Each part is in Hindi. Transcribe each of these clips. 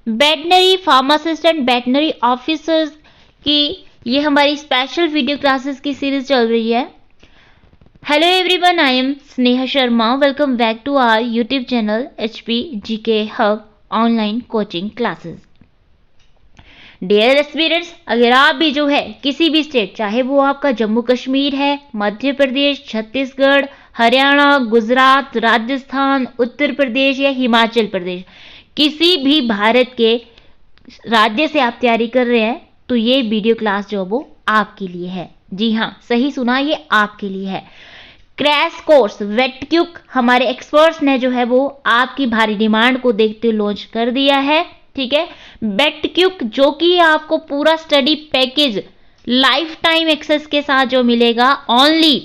Veterinary pharmacist and veterinary officers की ये हमारी स्पेशल वीडियो क्लासेस की सीरीज चल रही है। Hello everyone, I am Sneha Sharma. Welcome back to our YouTube channel HP GK hub online coaching classes. Dear aspirants, अगर आप भी जो है किसी भी स्टेट, चाहे वो आपका जम्मू कश्मीर है, मध्य प्रदेश, छत्तीसगढ़, हरियाणा, गुजरात, राजस्थान, उत्तर प्रदेश या हिमाचल प्रदेश, किसी भी भारत के राज्य से आप तैयारी कर रहे हैं तो ये वीडियो क्लास जो वो आपके लिए है। जी हाँ, सही सुना, ये आपके लिए है। क्रैश कोर्स वेटक्यूक हमारे एक्सपर्ट्स ने जो है वो आपकी भारी डिमांड को देखते हुए लॉन्च कर दिया है। ठीक है, वेटक्यूक जो कि आपको पूरा study package life time access के साथ जो मिलेगा ओनली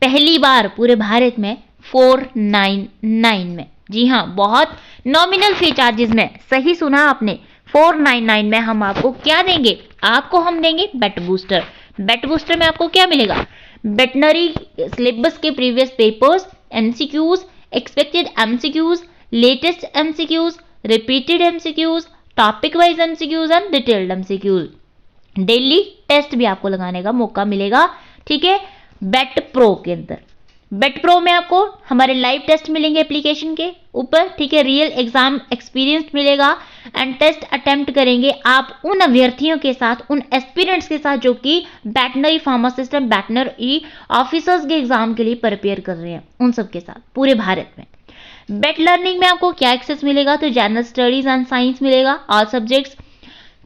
पहली बार पूरे भारत में 499 में। जी हाँ, बहुत नॉमिनल फी चार्जेस में, सही सुना आपने, 499 में हम आपको क्या देंगे? आपको हम देंगे बेट बूस्टर। बेट बूस्टर में आपको क्या मिलेगा? वेटनरी सिलेबस के previous papers, MCQs, expected MCQs, latest MCQs, repeated MCQs, topic wise MCQs and detailed MCQs। Daily test भी आपको लगाने का मौका मिलेगा। ठीक है, बेट प्रो के अंदर। बेट प्रो में आपको हमारे लाइव टेस्ट मिलेंगे एप्लीकेशन के ऊपर। ठीक है, रियल एग्जाम एक्सपीरियंस मिलेगा एंड टेस्ट अटेम्प्ट करेंगे आप उन अभ्यर्थियों के साथ, उन एस्पिरेंट्स के साथ जो कि veterinary pharmacist and veterinary officers के एग्जाम के लिए प्रिपेयर कर रहे हैं, उन सब के साथ पूरे भारत में। बेट लर्निंग में आपको क्या एक्सेस मिलेगा? तो जनरल स्टडीज एंड साइंस मिलेगा, all subjects,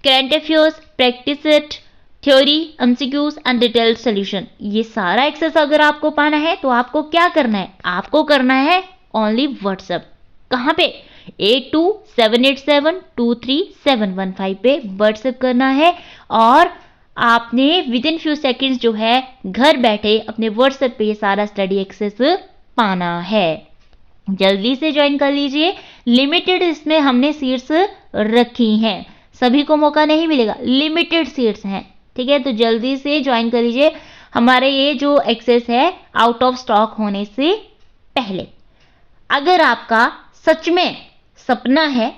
current affairs, practice set, theory, MCQs and detailed solution. ये सारा एक्सेस अगर आपको पाना है तो आपको क्या करना है? आपको करना है ओनली व्हाट्सएप। कहाँ पे? 8278723715 पे व्हाट्सएप करना है और आपने विद इन फ्यू सेकेंड्स जो है घर बैठे अपने व्हाट्सएप पे ये सारा स्टडी एक्सेस पाना है। जल्दी से ज्वाइन कर लीजिए। लिमिटेड इसमें हमने सीट्स रखी हैं, सभी को मौका नहीं मिलेगा, लिमिटेड सीट्स हैं। ठीक है, तो जल्दी से ज्वाइन कर लीजिए। हमारे ये जो एक्सेस है आउट ऑफ स्टॉक होने से पहले। अगर आपका सच में सपना है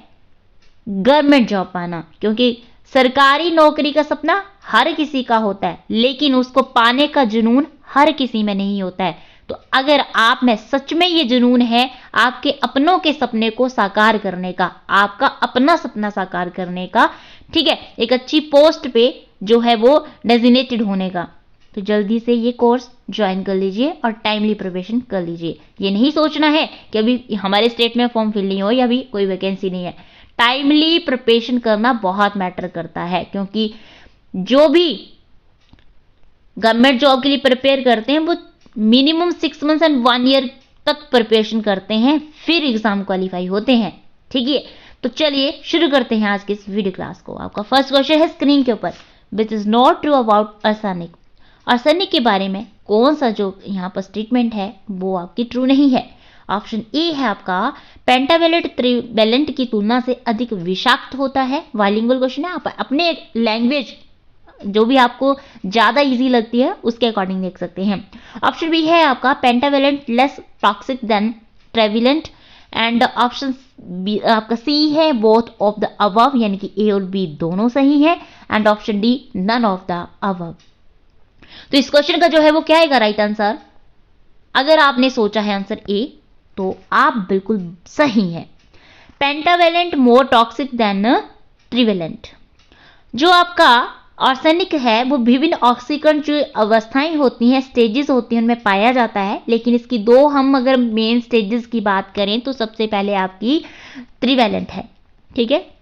गवर्नमेंट जॉब पाना, क्योंकि सरकारी नौकरी का सपना हर किसी का होता है लेकिन उसको पाने का जुनून हर किसी में नहीं होता है। तो अगर आप में सच में ये जुनून है आपके अपनों के सपने को साकार करने का, आपका अपना सपना साकार करने का, ठीक है, एक अच्छी पोस्ट पे जो है वो डेजिग्नेटेड होने का, तो जल्दी से ये कोर्स ज्वाइन कर लीजिए और टाइमली प्रिपरेशन कर लीजिए। ये नहीं सोचना है कि अभी हमारे स्टेट में फॉर्म फिल नहीं हो या अभी कोई वैकेंसी नहीं है। टाइमली प्रिपरेशन करना बहुत मैटर करता है, क्योंकि जो भी गवर्नमेंट जॉब के लिए प्रिपेयर करते हैं वो मिनिमम 6 मंथ्स एंड 1 ईयर तक प्रिपरेशन करते हैं, फिर एग्जाम क्वालिफाई होते हैं। ठीक है, तो चलिए शुरू करते हैं आज की इस वीडियो क्लास को। आपका फर्स्ट क्वेश्चन है स्क्रीन के ऊपर, which is not true about arsenic. Arsenic के बारे में कौन सा जो यहाँ पर स्टेटमेंट है वो आपकी ट्रू नहीं है? ऑप्शन ए है आपका पेंटावेलेंट त्रिवेलेंट की तुलना से अधिक विषाक्त होता है। बाइलिंगुअल क्वेश्चन है, आप अपने लैंग्वेज जो भी आपको ज्यादा इजी लगती है उसके अकॉर्डिंग देख सकते हैं। ऑप्शन बी है आपका pentavalent less toxic than trivalent and option B आपका सी है बोथ ऑफ द अबव, यानी कि ए और बी दोनों सही है and option D none of the above. तो इस क्वेश्चन का जो है वो क्या आएगा राइट आंसर? अगर आपने सोचा है आंसर ए तो आप बिल्कुल सही है। Pentavalent more toxic than trivalent. जो आपका आर्सेनिक है वो विभिन्न ऑक्सीकरण जो अवस्थाएं होती हैं, स्टेजेस होती हैं, उनमें पाया जाता है। लेकिन इसकी दो हम अगर मेन स्टेजेस की बात करें तो सबसे पहले आपकी त्रिवेलेंट है। ठीक है,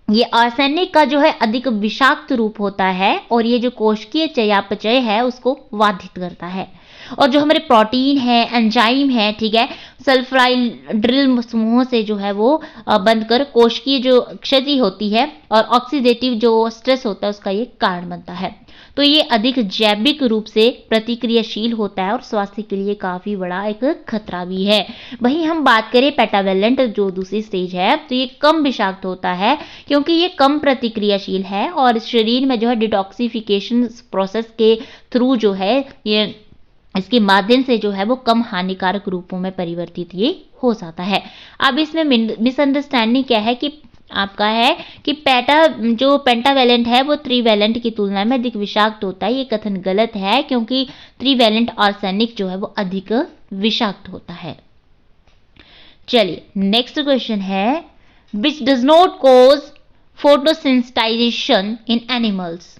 ये आर्सेनिक का जो है अधिक विषाक्त रूप होता है और ये जो कोशिकीय चयापचय है उसको बाधित करता है। और जो हमारे प्रोटीन है, एंजाइम है, ठीक है, सल्फराइड्रिल समूहों से जो है वो बंद कर कोशिकीय जो क्षति होती है और ऑक्सीडेटिव जो स्ट्रेस होता है उसका ये कारण बनता है। तो ये अधिक जैविक रूप से प्रतिक्रियाशील होता है और स्वास्थ्य के लिए काफी बड़ा एक खतरा भी है। वहीं हम बात करें पेंटावेलेंट जो दूसरी स्टेज है तो ये कम विषाक्त होता है क्योंकि ये कम प्रतिक्रियाशील है और शरीर में जो है डिटॉक्सिफिकेशन प्रोसेस के थ्रू जो है ये इसके माध्यम से जो है वो कम हानिकारक रूपों में परिवर्तित ये हो जाता है। अब इसमें मिसअंडरस्टैंडिंग क्या है कि आपका है कि जो पेंटावेलेंट है वो त्रिवेलेंट की तुलना में अधिक विषाक्त होता है। ये कथन गलत है क्योंकि त्रिवेलेंट आर्सेनिक जो है वो अधिक विषाक्त होता है। चलिए नेक्स्ट क्वेश्चन है, which does not cause photosensitisation in animals.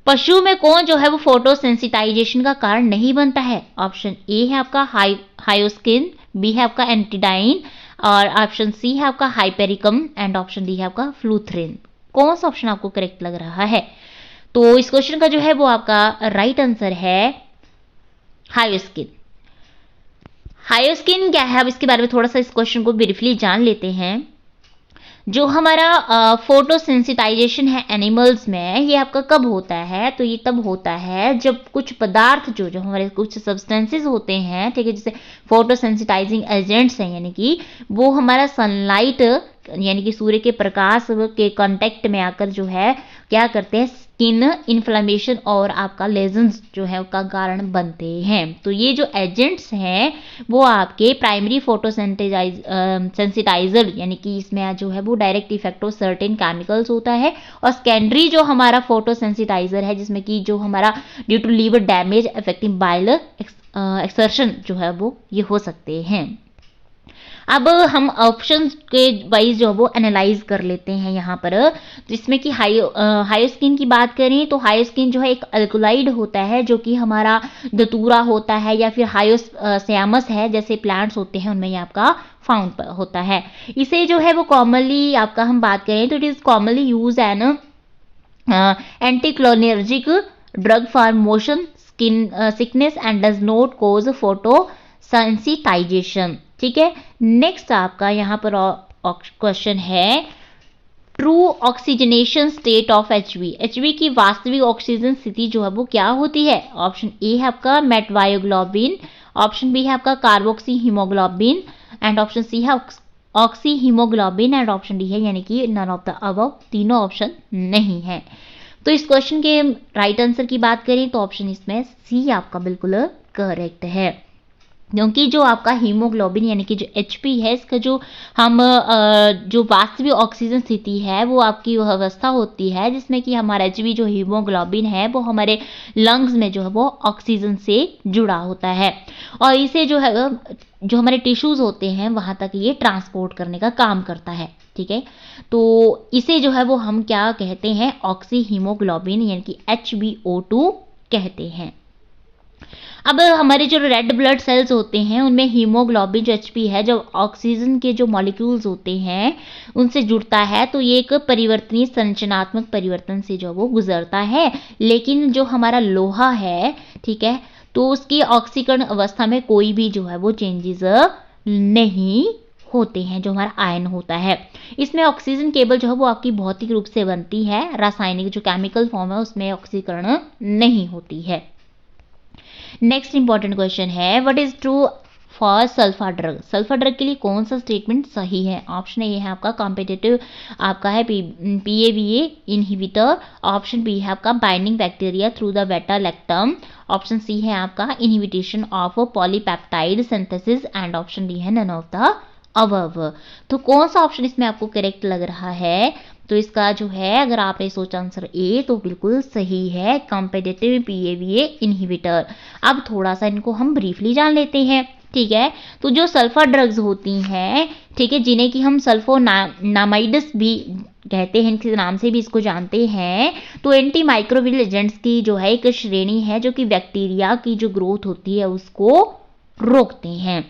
पशु में कौन जो है वो फोटोसेंसिटाइजेशन का कारण नहीं बनता है। ऑप्शन ए है आपका हायोस्किन, बी है आपका एंटीडाइन, और ऑप्शन सी है आपका हाइपेरिकम, एंड ऑप्शन डी है आपका फ्लूथ्रिन। कौन सा ऑप्शन आपको करेक्ट लग रहा है? तो इस क्वेश्चन का जो है वो आपका राइट आंसर है हायोस्किन। हायोस्किन क्या है, अब इसके बारे में थोड़ा सा इस क्वेश्चन को ब्रीफली जान लेते हैं। जो हमारा फोटोसेंसिटाइजेशन है एनिमल्स में, ये आपका कब होता है? तो ये तब होता है जब कुछ पदार्थ जो हमारे कुछ सब्सटेंसेस होते हैं, ठीक है, जैसे फोटोसेंसिटाइजिंग एजेंट्स हैं, यानी कि वो हमारा सनलाइट यानी कि सूर्य के प्रकाश के कांटेक्ट में आकर जो है क्या करते हैं, स्किन इन्फ्लेमेशन और आपका लेजन्स जो है उसका कारण बनते हैं। तो ये जो एजेंट्स हैं वो आपके प्राइमरी सेंसिटाइजर यानी कि इसमें जो है वो direct effect of certain chemicals होता है, और सेकेंडरी जो हमारा फोटोसेंसिटाइजर है जिसमें कि जो हमारा due to liver damage affecting bile excretion जो है वो ये हो सकते हैं। अब हम ऑप्शंस के वाइज जो वो एनालाइज कर लेते हैं यहाँ पर, जिसमें कि हायोस्किन की बात करें तो हायोस्किन जो है एक अल्कोलाइड होता है जो कि हमारा धतूरा होता है या फिर हायोसयामस है, जैसे प्लांट्स होते हैं उनमें ये आपका फाउंड होता है। इसे जो है वो कॉमनली आपका हम बात करें तो it is commonly use an anticholinergic drug for motion sickness and does not cause photosensitization. ठीक है, नेक्स्ट आपका यहाँ पर क्वेश्चन है, true oxygenation state of Hb की वास्तविक ऑक्सीजन स्थिति जो है वो क्या होती है? ऑप्शन ए है आपका मेटवायोग्लोबिन, ऑप्शन बी है आपका carboxy haemoglobin, and option C है oxy haemoglobin, and option D है यानी कि नन ऑफ द अबव, तीनों ऑप्शन नहीं है। तो इस क्वेश्चन के राइट आंसर की बात करें तो ऑप्शन इसमें सी आपका बिल्कुल करेक्ट है, क्योंकि जो आपका हीमोग्लोबिन यानी कि जो एचपी है इसका जो हम जो वास्तविक ऑक्सीजन स्थिति है वो आपकी वह अवस्था होती है जिसमें कि हमारा एचबी जो हीमोग्लोबिन है वो हमारे लंग्स में जो है वो ऑक्सीजन से जुड़ा होता है, और इसे जो है जो हमारे टिश्यूज होते हैं वहां तक ये ट्रांसपोर्ट करने का काम करता है। ठीक है, तो इसे जो है वो हम क्या कहते हैं, ऑक्सी हीमोग्लोबिन यानी कि HbO2 कहते हैं। अब हमारे जो रेड ब्लड सेल्स होते हैं उनमें हीमोग्लोबिन जो एचपी है जब ऑक्सीजन के जो मॉलिक्यूल्स होते हैं उनसे जुड़ता है तो ये एक परिवर्तनीय संरचनात्मक परिवर्तन से जो वो गुजरता है, लेकिन जो हमारा लोहा है, ठीक है, तो उसकी ऑक्सीकरण अवस्था में कोई भी जो है वो चेंजेस नहीं होते हैं, जो हमारा आयन होता है। इसमें ऑक्सीजन केवल जो है वो आपकी भौतिक रूप से बनती है, रासायनिक जो केमिकल फॉर्म है उसमें ऑक्सीकरण नहीं होती है। नेक्स्ट इंपॉर्टेंट क्वेश्चन है, what is true for sulfa drug. Sulfa drug के लिए कौन सा स्टेटमेंट सही है? ऑप्शन ए है आपका कॉम्पिटिटिव आपका है PAVA इनहिबिटर, ऑप्शन बी है आपका बाइंडिंग बैक्टीरिया थ्रू द बेटा लैक्टम, ऑप्शन सी है आपका inhibition of polypeptide synthesis, and option D है नन ऑफ द अबव। तो कौन सा ऑप्शन इसमें आपको करेक्ट लग रहा है? तो इसका जो है अगर आपने सोचा आंसर ए तो बिल्कुल सही है, कॉम्पिटिटिव PAVA इनहिबिटर। अब थोड़ा सा इनको हम ब्रीफली जान लेते हैं। ठीक है, तो जो सल्फा ड्रग्स होती हैं, ठीक है, जिन्हें कि हम सल्फोनामाइड्स भी कहते हैं, इनके नाम से भी इसको जानते हैं, तो एंटी माइक्रोबियल एजेंट्स की जो है एक श्रेणी है जो कि बैक्टीरिया की जो ग्रोथ होती है उसको रोकते हैं।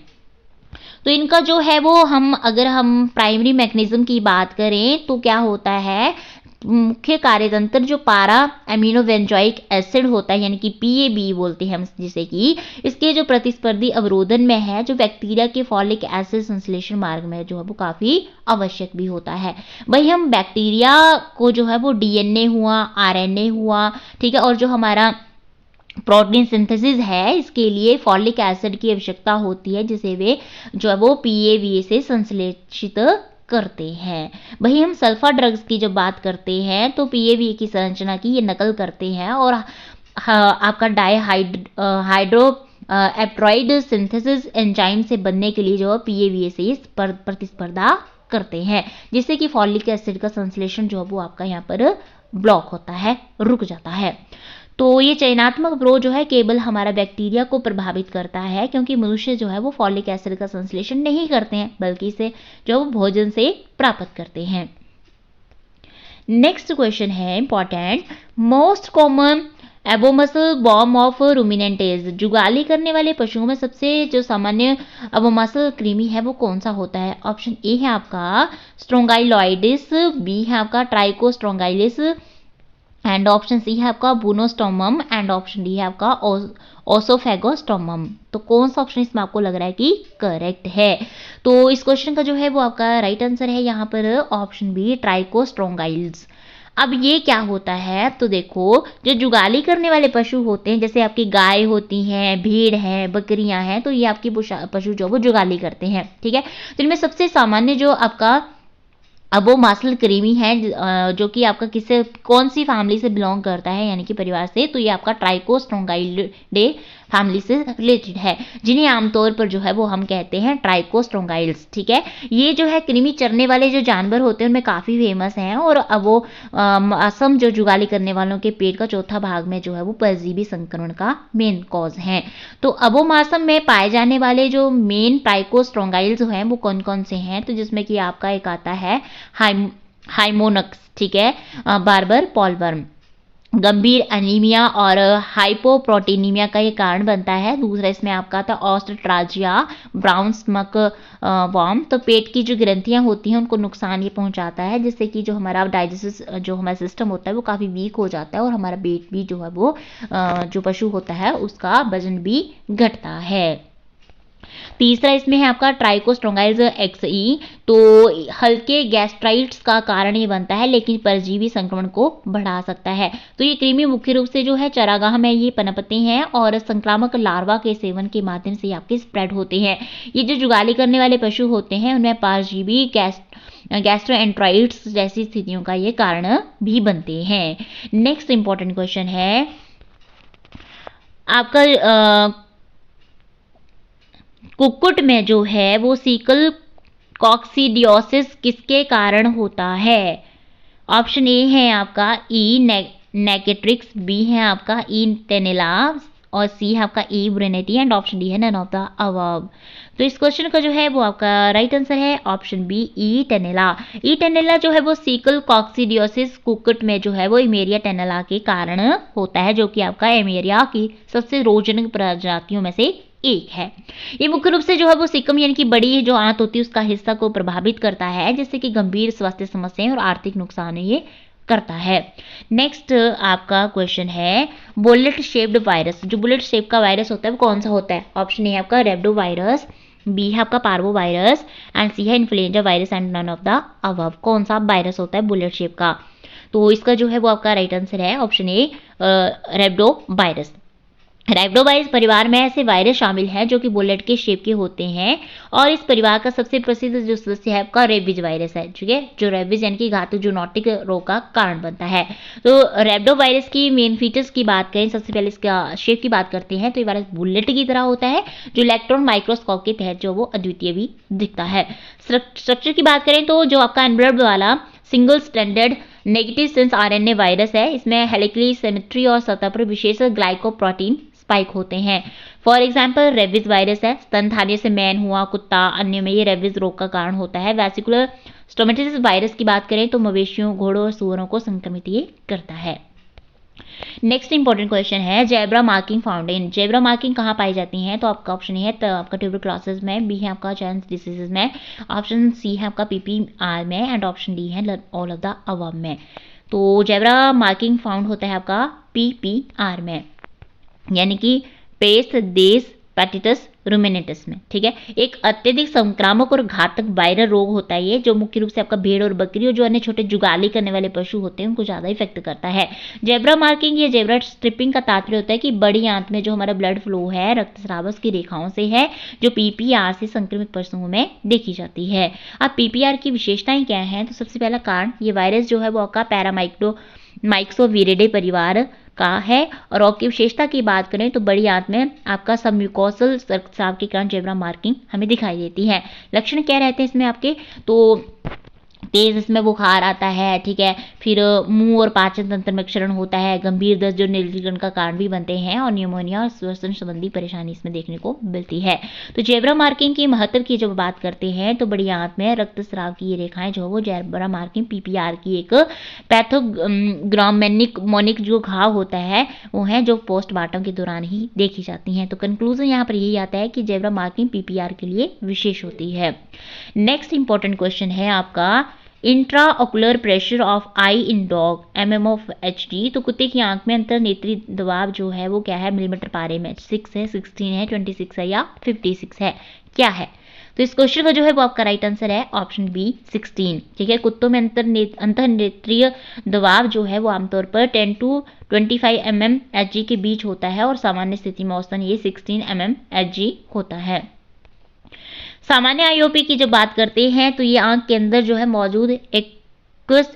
तो इनका जो है वो अगर हम प्राइमरी मैकेनिज्म की बात करें तो क्या होता है, मुख्य कार्यतंत्र जो पारा एमिनोवेंजोइक एसिड होता है यानी कि PAB बोलते हैं हम जिसे कि इसके जो प्रतिस्पर्धी अवरोधन में है, जो बैक्टीरिया के फॉलिक एसिड संश्लेषण मार्ग में जो है वो काफी आवश्यक भी होता है। वही हम बैक्टीरिया को जो है वो DNA हुआ, RNA हुआ, ठीक है, और जो हमारा प्रोटीन सिंथेसिस है इसके लिए फॉलिक एसिड की आवश्यकता होती है जिसे वे जो है वो PAVA से संश्लेषित करते हैं। वही हम सल्फा ड्रग्स की जब बात करते हैं तो PAVA की संरचना की ये नकल करते हैं और आपका हाइड्रो एप्ट्रॉइड सिंथेसिस एंजाइम से बनने के लिए जो PAVA से प्रतिस्पर्धा करते हैं, जिससे कि फॉलिक एसिड का संश्लेषण जो है वो आपका यहाँ पर ब्लॉक होता है, रुक जाता है। तो ये चयनात्मक अवरोध जो है केवल हमारा बैक्टीरिया को प्रभावित करता है, क्योंकि मनुष्य जो है वो फॉलिक एसिड का संश्लेषण नहीं करते हैं, बल्कि इसे जो वो भोजन से प्राप्त करते हैं। नेक्स्ट क्वेश्चन है इंपॉर्टेंट, मोस्ट कॉमन एबोमसल बॉर्म ऑफ रुमिनेंटेज, जुगाली करने वाले पशुओं में सबसे जो सामान्य एबोमसल कृमि है वो कौन सा होता है? ऑप्शन ए है आपका स्ट्रोंगाइलॉइडिस, बी है आपका ट्राइकोस्ट्रोंगाइलिस, एंड ऑप्शन सी है आपका बूनोस्टोमम, एंड ऑप्शन डी है आपका ओसोफेगोस्टोमम। तो कौन सा ऑप्शन इसमें आपको लग रहा है कि करेक्ट है? तो इस क्वेश्चन का जो है वो आपका राइट आंसर है यहाँ पर ऑप्शन बी ट्राइकोस्ट्रोंगाइल्स। अब ये क्या होता है, तो देखो जो जुगाली करने वाले पशु होते हैं, जैसे आपकी गाय होती हैं, भेड़ है, बकरियां हैं, तो ये आपकी पशु जो वो जुगाली करते हैं, ठीक है। तो इनमें सबसे सामान्य जो आपका अबोमासल कृमि है, जो कि आपका किसे कौन सी फैमिली से बिलोंग करता है, यानी कि परिवार से, तो ये आपका ट्राइकोस्ट्रोंगाइलिडे फैमिली से रिलेटेड है, जिन्हें आमतौर पर जो है वो हम कहते हैं ट्राइकोस्ट्रोंगाइल्स, ठीक है। ये जो है कृमि चरने वाले जो जानवर होते हैं उनमें काफ़ी फेमस हैं, और अब वो असम जो जुगाली करने वालों के पेट का चौथा भाग में जो है वो परजीवी संक्रमण का मेन कॉज है। तो अबोमासम में पाए जाने वाले जो मेन ट्राइकोस्ट्रोंगाइल्स हैं वो कौन कौन से हैं, तो जिसमें कि आपका एक आता है हाइमोनक्स, ठीक है, बार्बर पॉलवर्म, गंभीर एनीमिया और हाइपोप्रोटीनीमिया का ये कारण बनता है। दूसरा इसमें आपका था ऑस्ट्राजिया ब्राउन स्मक वॉर्म, तो पेट की जो ग्रंथियां होती हैं उनको नुकसान ये पहुंचाता है, जिससे कि जो हमारा डाइजेस्टिव जो हमारा सिस्टम होता है वो काफ़ी वीक हो जाता है, और हमारा पेट भी जो है वो जो पशु होता है उसका वजन भी घटता है। तीसरा इसमें है आपका ट्राइकोस्ट्रोंगाइल्स एक्सई, तो हल्के गैस्ट्राइट्स का कारण ये बनता है, लेकिन परजीवी संक्रमण को बढ़ा सकता है। तो ये कृमि मुख्य रूप से जो है चरागाह में ये पनपते हैं, और संक्रामक लार्वा के सेवन के माध्यम से आपके स्प्रेड होते हैं। ये जो जुगाली करने वाले पशु होते हैं उनमें परजीवी गैस्ट्रोएंट्राइटिस जैसी स्थितियों का ये कारण भी बनते हैं। नेक्स्ट इंपॉर्टेंट क्वेश्चन है आपका कुक्कुट में जो है वो सीकल कॉक्सीडियोसिस किसके कारण होता है? ऑप्शन ए है आपका ई नेकेट्रिक्स, बी है आपका ई टेनेला, और सी है आपका ई ब्रेनेटी, एंड ऑप्शन डी है नन ऑफ द अबव। तो इस क्वेश्चन का जो है वो आपका राइट आंसर है ऑप्शन बी ई टेनेला। ई टेनेला जो है वो सीकल कॉक्सीडियोसिस कुक्कुट में जो है वो एमेरिया टेनेला के कारण होता है, जो कि आपका एमेरिया की सबसे रोगजनक प्रजातियों में से एक है। ये मुख्य रूप से जो है वो सिकम यानी कि बड़ी जो आंत होती है उसका हिस्सा को प्रभावित करता है, जिससे कि गंभीर स्वास्थ्य समस्याएं और आर्थिक नुकसान ये करता है। नेक्स्ट आपका क्वेश्चन है बुलेट शेप्ड वायरस, जो बुलेट शेप का वायरस होता है वो कौन सा होता है? ऑप्शन ए है आपका रेब्डो वायरस, बी है आपका पार्वो वायरस, एंड सी है influenza virus, and none of the above. कौन सा वायरस होता है बुलेट शेप का? तो इसका जो है वो आपका राइट आंसर है ऑप्शन ए रेब्डो वायरस। राइब्डोवायरस परिवार में ऐसे वायरस शामिल हैं जो कि बुलेट के शेप के होते हैं, और इस परिवार का सबसे प्रसिद्ध जो सदस्य है आपका रेबीज वायरस है, ठीक है, जो रेबीज यानी कि घातक जूनोटिक रोग का कारण बनता है। तो रेब्डोवायरस की मेन फीचर्स की बात करें, सबसे पहले इसका शेप की बात करते हैं, तो ये वायरस बुलेट की तरह होता है, जो इलेक्ट्रॉन माइक्रोस्कोप के तहत जो वो अद्वितीय भी दिखता है। स्ट्रक्चर की बात करें तो जो आपका एनवेलप वाला single standard negative sense RNA virus है, इसमें हेलिकली सिमेट्री और सतह पर विशेष ग्लाइकोप्रोटीन स्पाइक होते हैं। फॉर एग्जाम्पल रेबीज वायरस है, स्तनधारी से मैन हुआ, कुत्ता, अन्य में ये रेबीज रोग का कारण होता है। वेसिकुलर स्टोमेटिस वायरस की बात करें तो मवेशियों, घोड़ों और सूअरों को संक्रमित ये करता है। नेक्स्ट इंपॉर्टेंट क्वेश्चन है zebra marking found in, zebra marking कहाँ पाई जाती हैं? तो आपका ऑप्शन है तो आपका ट्यूबरक्लोसिस में, बी है आपका चाइल्ड डिसीजेज में, ऑप्शन सी है आपका पीपीआर में, एंड ऑप्शन डी है ऑल ऑफ द अबव में। तो जेब्रा मार्किंग फाउंड होता है आपका पीपीआर में, यानी कि पेस्ट देस पैटिटस रुमिनेटस में, ठीक है। एक अत्यधिक संक्रामक और घातक वायरल रोग होता है ये, जो मुख्य रूप से आपका भेड़ और बकरी और जो अन्य छोटे जुगाली करने वाले पशु होते हैं उनको ज़्यादा इफेक्ट करता है। जेब्रा मार्किंग या जेब्रा स्ट्रिपिंग का तात्पर्य होता है कि बड़ी आंत में जो हमारा ब्लड फ्लो है रक्तस्राव की रेखाओं से है, जो पीपीआर से संक्रमित पशुओं में देखी जाती है। अब पीपीआर की विशेषताएं क्या हैं? तो सबसे पहला कारण, ये वायरस जो है वो आपका माइक्सोविरिडे परिवार का है। और रोग की विशेषता की बात करें तो बड़ी आंत में आपका सबम्यूकोसल रक्तस्राव के कारण जेब्रा मार्किंग हमें दिखाई देती है। लक्षण क्या रहते हैं इसमें आपके, तो तेज इसमें बुखार आता है, ठीक है, फिर मुंह और पाचन तंत्र में क्षरण होता है, गंभीर दस्त जो नीलकंठ का कारण भी बनते हैं, और न्यूमोनिया और श्वसन संबंधी परेशानी इसमें देखने को मिलती है। तो जेब्रा मार्किंग की महत्व की जब बात करते हैं तो बड़ी आंत में रक्तस्राव की ये रेखाएं जो वो जेब्रा मार्किंग पीपीआर की एक पैथोग्रामेनिक मोनिक जो घाव होता है वो है जो पोस्टमार्टम के दौरान ही देखी जाती हैं। तो कंक्लूजन यहाँ पर यही आता है कि जेब्रा मार्किंग पीपीआर के लिए विशेष होती है। नेक्स्ट इंपॉर्टेंट क्वेश्चन है आपका intraocular pressure of I in dog mm of HD। तो कुत्ते की आंख में अंतर्नेत्री दबाव जो है वो क्या है मिलीमीटर पारे में, 6 है, 16 है, 26 है या 56 है, क्या है? तो इस क्वेश्चन का जो है वो आपका राइट आंसर है ऑप्शन बी 16। ठीक है, कुत्तों में अंतर्नेत्रीय दबाव जो है वो आमतौर पर 10 to 25 mm Hg के बीच होता है और सामान्य स्थिति में औसतन ये 16 mm Hg होता है। सामान्य आईओपी की जब बात करते हैं तो ये आंख के अंदर जो है मौजूद एक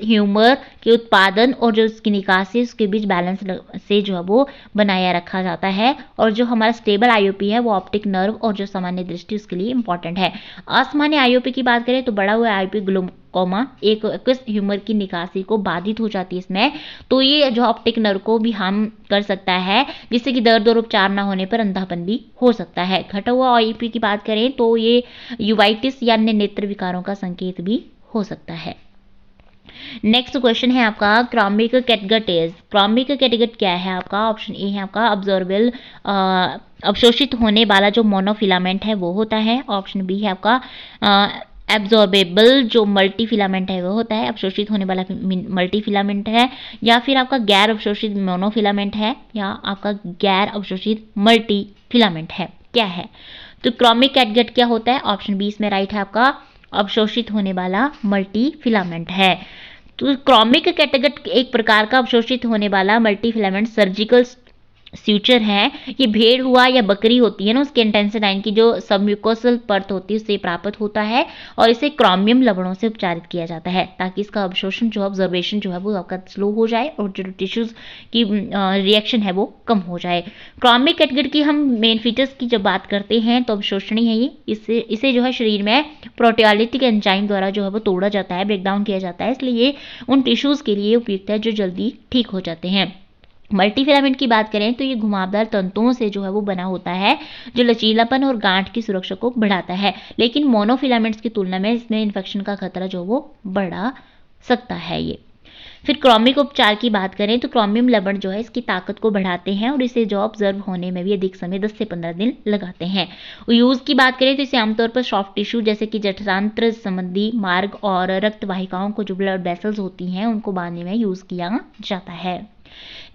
ह्यूमर के उत्पादन और जो उसकी निकासी उसके बीच बैलेंस से जो है वो बनाया रखा जाता है। और जो हमारा स्टेबल आईओपी है वो ऑप्टिक नर्व और जो सामान्य दृष्टि उसके लिए इंपॉर्टेंट है। असामान्य आईओपी की बात करें तो बढ़ा हुआ आईओपी ग्लूकोमा एक ह्यूमर की निकासी को बाधित हो जाती है इसमें, तो ये जो ऑप्टिक नर्व को भी हार्म कर सकता है जिससे कि दर्द और उपचार ना होने पर अंधापन भी हो सकता है। घटा हुआ आईओपी की बात करें तो ये यूवाइटिस या अन्य नेत्र विकारों का संकेत भी हो सकता है। नेक्स्ट क्वेश्चन है आपका क्रॉमिक कैटगट इज। क्रॉमिक कैटगट क्या है आपका? ऑप्शन ए है आपका अब्जॉर्बेबल अवशोषित होने वाला जो मोनोफिलामेंट है वो होता है। ऑप्शन बी है आपका एब्जॉर्बेबल जो मल्टी फिलामेंट है वो होता है, अवशोषित होने वाला मल्टी फिलामेंट है, या फिर आपका गैर अवशोषित मोनोफिलामेंट है, या आपका गैर अवशोषित मल्टी फिलामेंट है, क्या है? तो क्रॉमिक कैटगट क्या होता है? ऑप्शन बी इसमें राइट है आपका अवशोषित होने वाला मल्टी फिलामेंट है। तो क्रॉमिक कैटगट एक प्रकार का अवशोषित होने वाला मल्टी फिलामेंट सर्जिकल स्यूचर है। ये भेड़ हुआ या बकरी होती है ना उसके इंटेंसिटाइन की जो सबम्यूकोसल परत होती है उससे प्राप्त होता है और इसे क्रोमियम लवणों से उपचारित किया जाता है ताकि इसका अवशोषण जो ऑब्जर्वेशन जो है वो आपका स्लो हो जाए और जो टिश्यूज की रिएक्शन है वो कम हो जाए। क्रॉमिक कैटगट की हम मेन फीचर्स की जब बात करते हैं तो अवशोषणी है ये, इसे जो है शरीर में प्रोटियोलिटिक एंजाइम द्वारा जो है वो तोड़ा जाता है, ब्रेकडाउन किया जाता है, इसलिए ये उन टिश्यूज के लिए उपयुक्त है जो जल्दी ठीक हो जाते हैं। मल्टी फिलामेंट की बात करें तो ये घुमावदार तंतुओं से जो है वो बना होता है जो लचीलापन और गांठ की सुरक्षा को बढ़ाता है, लेकिन मोनोफिलामेंट्स की तुलना में इसमें इन्फेक्शन का खतरा जो वो बढ़ा सकता है। ये फिर क्रॉमिक उपचार की बात करें तो क्रोमियम लवण जो है इसकी ताकत को बढ़ाते हैं और इसे जो ऑब्जर्व होने में भी अधिक समय 10 से 15 दिन लगाते हैं। यूज की बात करें तो इसे आमतौर पर सॉफ्ट टिश्यू जैसे कि जठरांत्र संबंधी मार्ग और रक्त वाहिकाओं को जो ब्लड वेसल्स होती हैं उनको बांधने में यूज किया जाता है।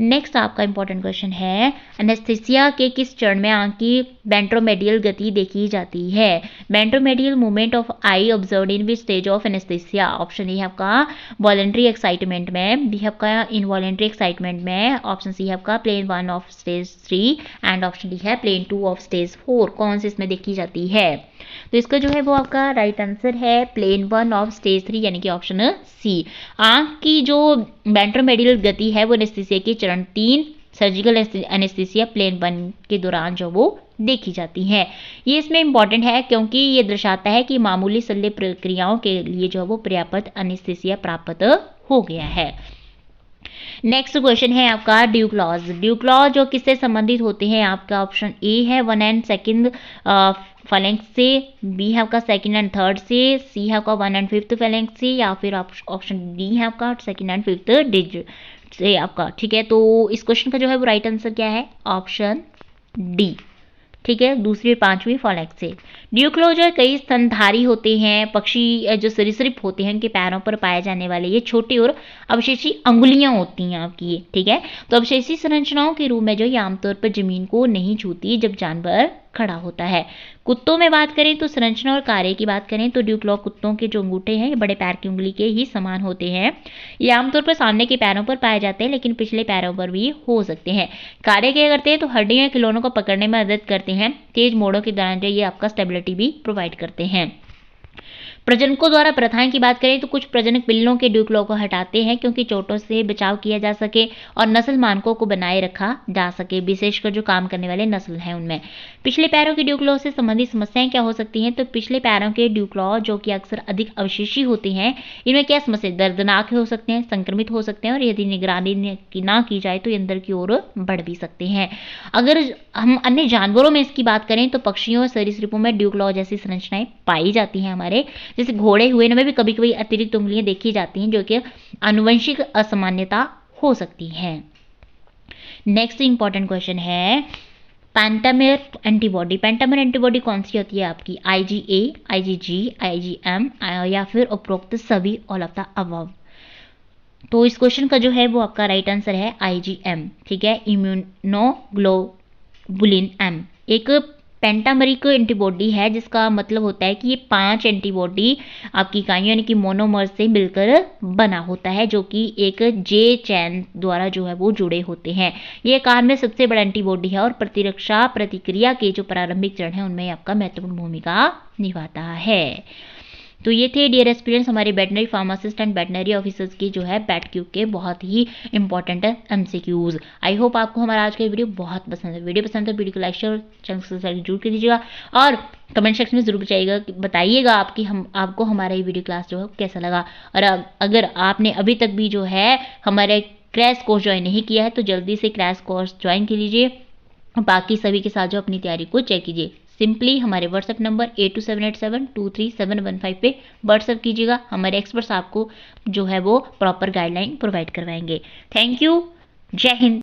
नेक्स्ट आपका इंपॉर्टेंट क्वेश्चन है एनेस्थीसिया के किस चरण में आंख की वेंट्रोमेडियल गति देखी जाती है? Ventromedial movement of eye observed in which stage of anaesthesia? Option A है आपका वॉलेंट्री एक्साइटमेंट में, बी है आपका इनवॉलेंट्री एक्साइटमेंट में, ऑप्शन सी है आपका plane 1 of stage 3 and option D है प्लेन 2 ऑफ स्टेज 4। कौन से इसमें देखी जाती है? तो इसका जो है वो आपका राइट आंसर है प्लेन 1 ऑफ स्टेज 3 यानी कि ऑप्शन सी। आंख की जो वेंट्रोमेडियल गति है वो एनेस्थीसिया के चरण 3 सर्जिकल एनेस्थीसिया प्लेन 1 के दौरान जो वो देखी जाती है। ये इसमें इंपॉर्टेंट है क्योंकि ये दर्शाता है कि मामूली शल्य प्रक्रियाओं के लिए जो वो पर्याप्त एनेस्थीसिया प्राप्त हो गया है। नेक्स्ट क्वेश्चन है आपका ड्यूक्लॉज। ड्यूक्लॉज जो किससे संबंधित होते हैं? आपका ऑप्शन ए है 1 एंड 2 फैलेंक्स से, बी है आपका 2nd एंड 3rd से, सी है आपका 1 एंड 5th फैलेंक्स से, या फिर ऑप्शन डी है आपका 2nd एंड 5th डिजिट से आपका। ठीक है, तो इस क्वेश्चन का जो है वो राइट आंसर क्या है? Option D. ठीक है, 2वीं 5वीं फॉलेक्स से। ड्यूक्लॉज कई स्तनधारी होते हैं, पक्षी जो सरीसृप होते हैं उनके पैरों पर पाए जाने वाले ये छोटी और अवशेषी अंगुलियां होती हैं आपकी। ठीक है, तो अवशेषी संरचनाओं के रूप में जो ये आमतौर पर जमीन को नहीं छूती जब जानवर खड़ा होता है। कुत्तों में बात करें तो संरचना और कार्य की बात करें तो ड्यूक्लॉ कुत्तों के जो अंगूठे हैं ये बड़े पैर की उंगली के ही समान होते हैं। ये आमतौर पर सामने के पैरों पर पाए जाते हैं लेकिन पिछले पैरों पर भी हो सकते हैं। कार्य क्या करते हैं तो हड्डियों या खिलौनों को पकड़ने में मदद करते हैं। तेज मोड़ों के दौरान जो ये आपका स्टेबिलिटी भी प्रोवाइड करते हैं। प्रजनकों द्वारा प्रथाएं की बात करें तो कुछ प्रजनक पिल्लों के ड्यूक्लो को हटाते हैं क्योंकि चोटों से बचाव किया जा सके और नस्ल मानकों को बनाए रखा जा सके, विशेषकर जो काम करने वाले नस्ल हैं उनमें। पिछले पैरों के ड्यूक्लो से संबंधित समस्याएं क्या हो सकती हैं? तो पिछले पैरों के ड्यूक्लो जो कि अक्सर अधिक अवशेषी होते हैं, इनमें क्या समस्या? दर्दनाक हो सकते हैं, संक्रमित हो सकते हैं और यदि निगरानी ना की जाए तो ये अंदर की ओर बढ़ भी सकते हैं। अगर हम अन्य जानवरों में इसकी बात करें तो पक्षियों और सरीसृपों में ड्यूक्लो जैसी संरचनाएं पाई जाती हैं हमारे, जैसे घोड़े हुए, इनमें भी कभी कभी अतिरिक्त उंगलियां देखी जाती हैं जो कि आनुवंशिक असामान्यता हो सकती है। नेक्स्ट इंपॉर्टेंट क्वेश्चन है पेंटामेर एंटीबॉडी। पेंटामेर एंटीबॉडी कौन सी होती है आपकी? IgA, IgG, IgM या फिर उपरोक्त सभी, ऑल ऑफ द अबव। तो इस क्वेश्चन का जो है वो आपका राइट आंसर है IgM, ठीक है, इम्यूनोग्लोबुलिन M। एक पेंटामरिक एंटीबॉडी है जिसका मतलब होता है कि ये 5 एंटीबॉडी आपकी इकाइयों यानी कि मोनोमर से मिलकर बना होता है जो कि एक जे चैन द्वारा जो है वो जुड़े होते हैं। ये आकार में सबसे बड़ा एंटीबॉडी है और प्रतिरक्षा प्रतिक्रिया के जो प्रारंभिक चरण है उनमें आपका महत्वपूर्ण भूमिका निभाता है। तो ये थे डियर एस्पिरेंट्स हमारे veterinary pharmacist and veterinary officers की जो है पैट क्यू के बहुत ही इंपॉर्टेंट MCQs। आई होप आपको हमारा आज का वीडियो बहुत पसंद है। वीडियो पसंद है तो वीडियो को लाइक शेयर और चैनल को सब्सक्राइब जरूर कर दीजिएगा और कमेंट सेक्शन में जरूर बताइएगा आपको हमारा ये वीडियो क्लास जो है कैसा लगा। और अगर आपने अभी तक भी जो है हमारे क्रैश कोर्स ज्वाइन नहीं किया है तो जल्दी से क्रैश कोर्स ज्वाइन कर लीजिए, बाकी सभी के साथ जो अपनी तैयारी को चेक कीजिए। सिंपली हमारे व्हाट्सएप नंबर 8278723715 पे व्हाट्सएप कीजिएगा, हमारे एक्सपर्ट्स आपको जो है वो प्रॉपर गाइडलाइन प्रोवाइड करवाएंगे। थैंक यू, जय हिंद।